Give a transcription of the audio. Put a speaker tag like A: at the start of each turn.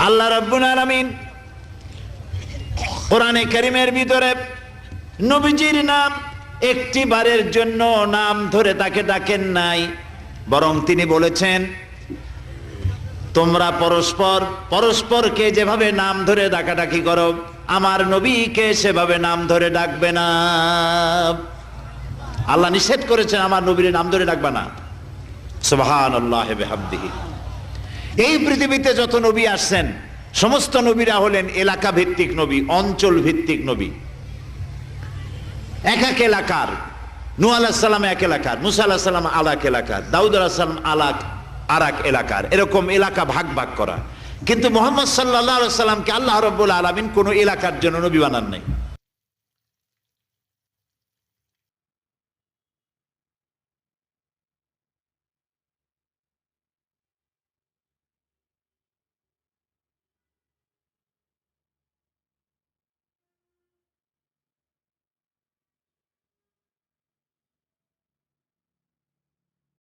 A: আল্লাহ রাব্বুল আলামিন কোরআনে কারীমের ভিতরে নবীজির নাম একটি বারের জন্য নাম ধরে তাকে ডাকেন নাই, বরং তিনি বলেছেন তোমরা পরস্পর পরস্পরকে যেভাবে নাম ধরে ডাকাডাকি করো আমার নবীকে সেভাবে নাম ধরে ডাকবে না। আল্লাহ নিষেধ করেছেন আমার নবীর নাম ধরে ডাকবে না। সুবহানাল্লাহি ওয়া বিহামদিহি। এই পৃথিবীতে যত নবী আসছেন সমস্ত নবীরা হলেন এলাকা ভিত্তিক নবী, অঞ্চল ভিত্তিক নবী। এক এক এলাকার, নূহ আলাইহিস সালাম এক এলাকার, মুসা আলাইহিস সালাম আলাক এলাকার, দাউদ আলাইহিস সালাম আরাক এলাকার, এরকম এলাকা ভাগ ভাগ করা। কিন্তু মুহাম্মদ সাল্লাল্লাহু আলাইহি ওয়াসাল্লামকে আল্লাহ রাব্বুল আলামিন কোন এলাকার জন্য নবী বানান নাই।